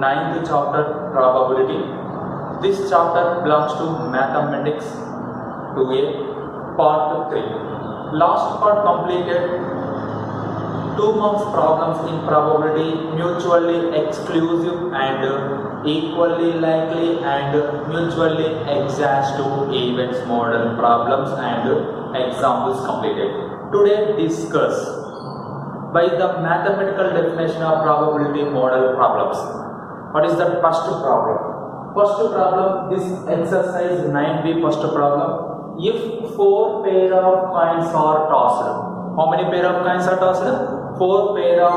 ninth chapter probability. This chapter belongs to mathematics 2A part 3. Last part completed 2 marks problems in probability, mutually exclusive and equally likely and mutually exhaustive events model problems and examples completed. Today discuss by the mathematical definition of probability model problems. What is the first problem? First problem, this exercise 9b first problem. If 4 pair of coins are tossed, how many pair of coins are tossed? 4 pair of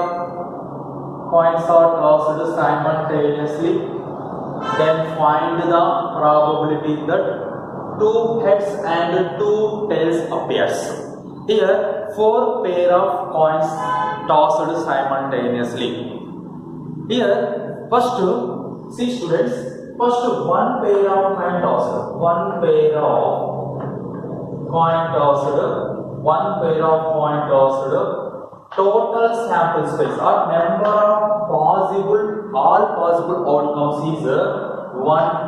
coins are tossed simultaneously. Then find the probability that 2 heads and 2 tails appears. Here 4 pair of coins tossed simultaneously. Here first, see students, first 1 pair of coin tossed, 1 pair of coin tossed, 1 pair of coin tossed. Total sample space or number of all possible outcomes is 1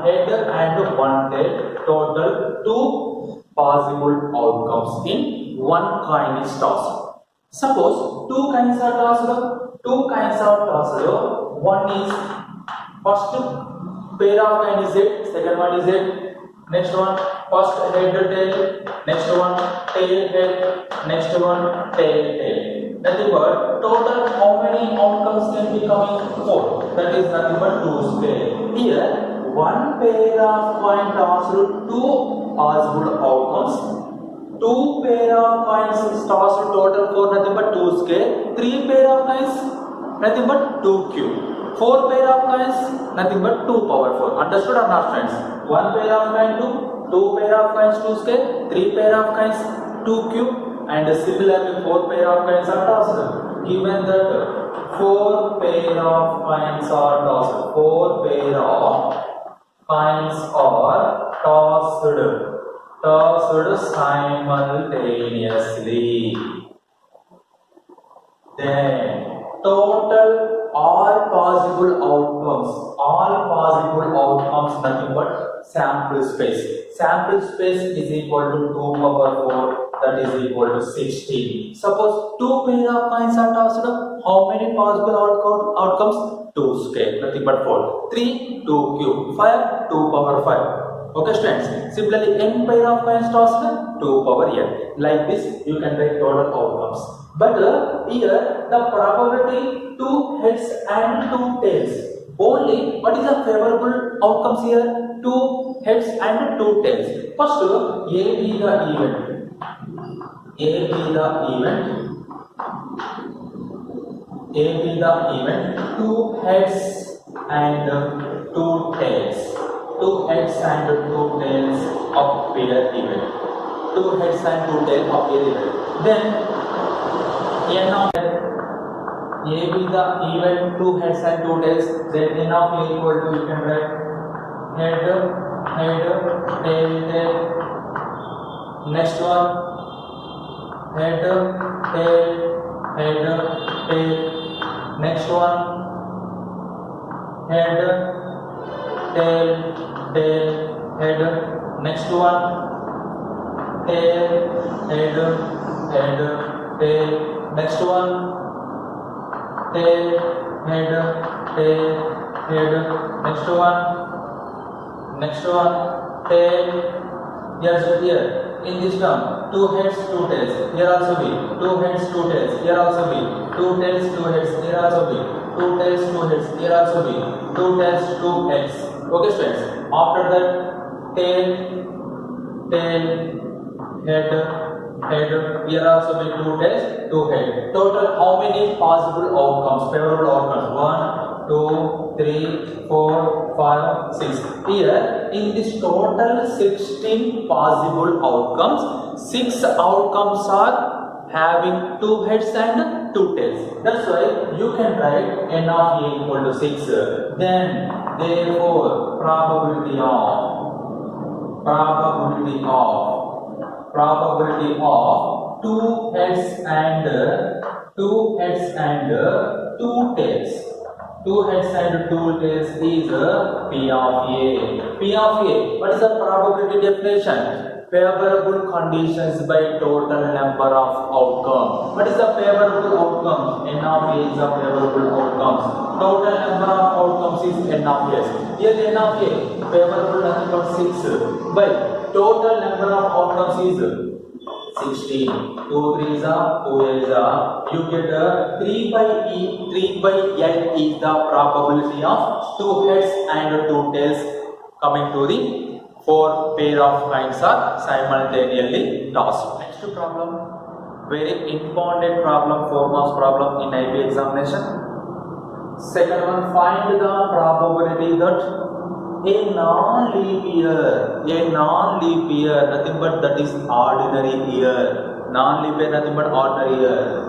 head and 1 tail. Total 2 possible outcomes in 1 coin is tossed. Suppose 2 coins are tossed, one is first pair of coin is it, second one is it, next one first head tail, next one tail head, next one tail. Nothing but total how many outcomes can be coming? 4. That is nothing but 2 square. Here 1 pair of coin tossed, 2 possible outcomes. 2 pair of coins tossed, total 4, nothing but 2 square. 3 pair of coins, nothing but 2 cube. 4 pair of coins, nothing but 2 power 4. Understood or not, friends? 1 pair of coin 2 pair of coins 2 square, 3 pair of coins 2 cube. And similarly 4 pair of coins are tossed. Given that 4 pair of coins are tossed, 4 pair of coins are tossed simultaneously. Then total all possible outcomes nothing but sample space. Sample space is equal to 2 power 4. That is equal to 16. Suppose 2 pair of coins are tossed, how many possible outcomes? 2 square, nothing but 4. 3, 2 cube, 5, 2 power 5. Okay students, similarly n pair of coins tossed, 2 power n. Like this you can write total outcomes. But here the probability 2 heads and 2 tails. Only what is the favorable outcomes here? 2 heads and 2 tails. First, A be the event. A be the event, 2 heads and 2 tails. 2 heads and 2 tails appear event. 2 heads and 2 tails appear event. Then n of A be the event, 2 heads and 2 tails. Then n of A equal to, you can write head, tail. Next one head, tail. Next one head, tail, head. Next one tail, head, tail. Next one tail, head. Next one tail. Yes, here. In this term, 2 heads, 2 tails. Here also be 2 heads, 2 tails. Here also be 2 tails, 2 heads. Here also be 2 tails, 2 heads. Here also be 2 tails, 2 heads. Okay, students. After that, tail, head. Here also be 2 tails, 2 heads. Total, how many possible outcomes? Favorable outcomes? 1, 2, 3, 4, 5, 6. Here in this total 16 possible outcomes, 6 outcomes are having 2 heads and 2 tails. That's why you can write n of A equal to 6. Then therefore probability of 2 heads and 2 tails. 2 heads and 2 tails is P of A. P of A, what is the probability definition? Favorable conditions by total number of outcomes. What is the favorable outcomes? N of A is the favorable outcomes. Total number of outcomes is N of S. Here N of A, favorable nothing but 6. By total number of outcomes is 16. 2 3s are 2 8s are. You get 3 by E, 3 by L is the probability of 2 heads and 2 tails coming to the 4 pair of coins are simultaneously tossed. Next problem, very important problem, 4 marks problem in IB examination. Second one, find the probability that a non-leap year, nothing but that is ordinary year. Non-leap year, nothing but ordinary year,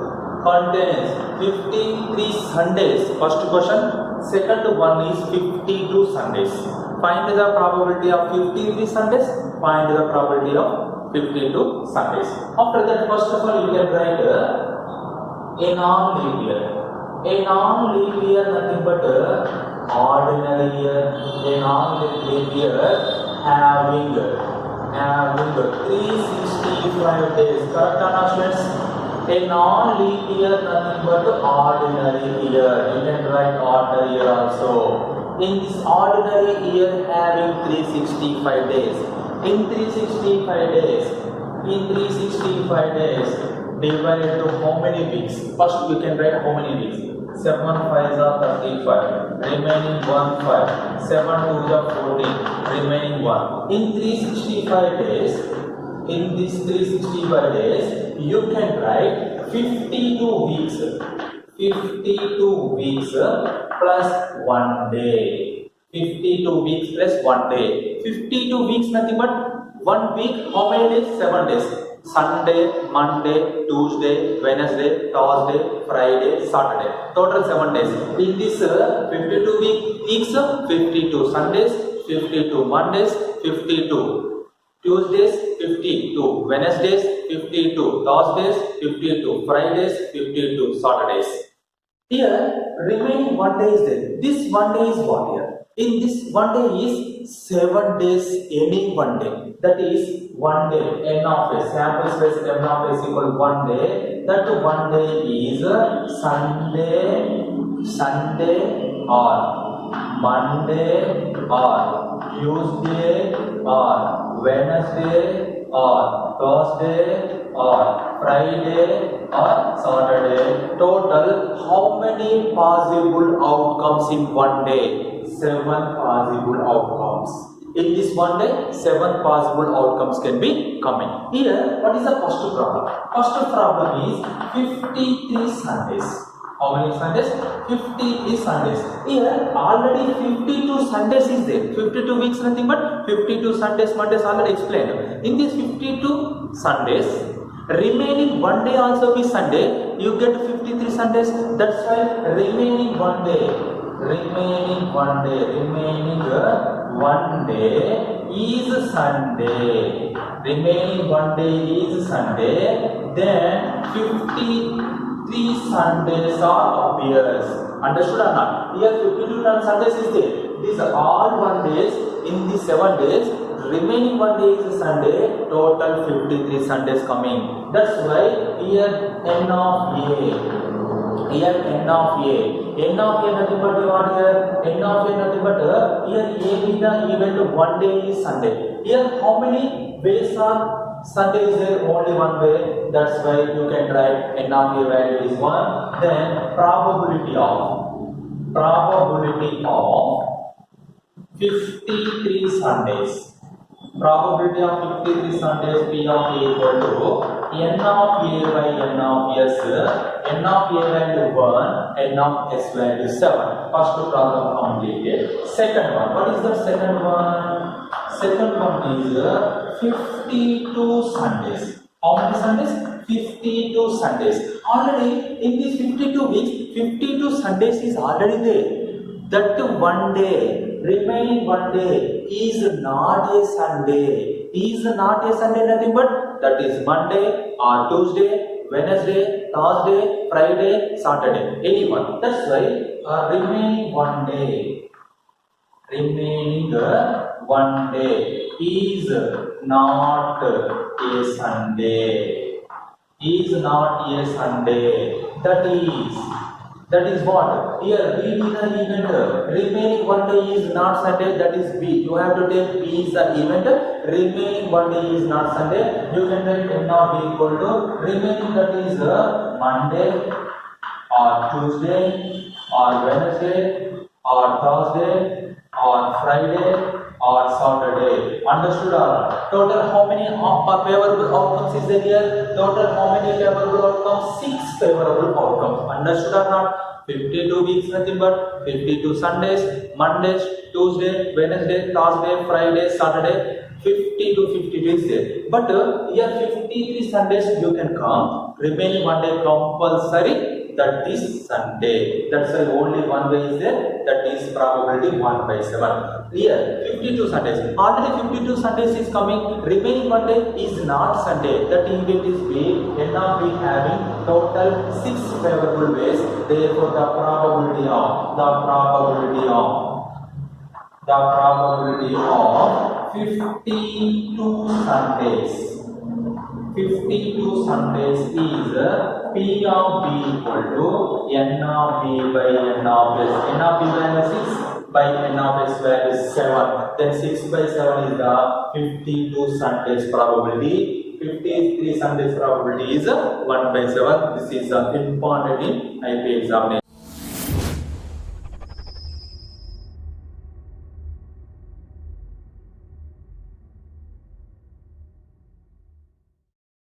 contains 53 Sundays. First question. Second one is 52 Sundays. Find the probability of 53 Sundays. Find the probability of 52 Sundays. After that, first of all, you can write a non-leap year. A non-leap year, nothing but ordinary year. A non-leap year having 365 days. Correct or not, students? A non-leap year, nothing but ordinary year. You can write ordinary year also. In this ordinary year having 365 days. In 365 days, divided to how many weeks? First you can write how many weeks. 7 5s are 35. Remaining 1 5. 7 2s are 14. Remaining 1. In 365 days, in these 365 days, you can write 52 weeks. 52 weeks plus 1 day. 52 weeks plus 1 day. 52 weeks, nothing but 1 week. How many days? 7 days. Sunday, Monday, Tuesday, Wednesday, Thursday, Friday, Saturday. Total 7 days. In this 52 weeks, 52 Sundays, 52 Mondays, 52 Tuesdays, 52 Wednesdays, 52 Thursdays, 52 Fridays, 52 Saturdays. Here, remaining 1 day is there. This 1 day is what here? In this 1 day is 7 days, any 1 day. That is 1 day, N of S. Sample space M of S equal 1 day. That 1 day is Sunday or Monday or Tuesday or Wednesday or Thursday or Friday or Saturday. Total, how many possible outcomes in 1 day? 7 possible outcomes. In this 1 day, 7 possible outcomes can be coming. Here, what is the first problem? First problem is 53 Sundays. How many Sundays? 53 Sundays. Here, already 52 Sundays is there. 52 weeks, nothing but 52 Sundays, Mondays already explained. In these 52 Sundays, remaining 1 day also is Sunday. You get 53 Sundays. That's why remaining 1 day. Remaining 1 day is Sunday. Remaining 1 day is Sunday. Then 53 Sundays are appears. Understood or not? Here 52 Sundays is there. These are all 1 days. In these 7 days, remaining 1 day is Sunday. Total 53 Sundays coming. That's why here N of A. Here N of A. N of A nothing but what here? N of A nothing but here A be the event 1 day is Sunday. Here how many ways are Sunday is there? Only 1 way. That's why you can write N of A value is 1. Then probability of 53 Sundays. Probability of 53 Sundays P of A equal to N of A by N of S. N of A value 1, N of S value 7. First problem completed. Second one. What is the second one? Second one is 52 Sundays. How many Sundays? 52 Sundays. Already in these 52 weeks, 52 Sundays is already there. That 1 day, remaining 1 day is not a Sunday. Is not a Sunday, nothing but that is Monday or Tuesday, Wednesday, Thursday, Friday, Saturday. Anyone. That's why remaining one day. Remaining one day is not a Sunday. Is not a Sunday. That is what? Here B is the event. Remaining one day is not Sunday. That is B. You have to take B is the event. Remaining one day is not Sunday. You can take N of B equal to remaining, that is Monday or Tuesday or Wednesday or Thursday or Friday or Saturday. Understood or not? Total how many favorable outcomes is there here? Total how many favorable outcomes? 6 favorable outcomes. Understood or not? 52 weeks nothing but 52 Sundays, Mondays, Tuesday, Wednesday, Thursday, Friday, Saturday. 50 to 52 is there. But here 53 Sundays you can come. Remaining one day compulsory. That is Sunday. That's why only one way is there. That is probability 1/7. Here 52 Sundays. Already 52 Sundays is coming. Remaining one day is not Sunday. That event is B. N of B having total 6 favorable ways. Therefore, the probability of 52 Sundays. 52 Sundays is P of B equal to N of B by N of S. N of B value 6 by N of S value 7. Then 6 by 7 is the 52 Sundays probability. 53 Sundays probability is 1/7. This is important in IP examination.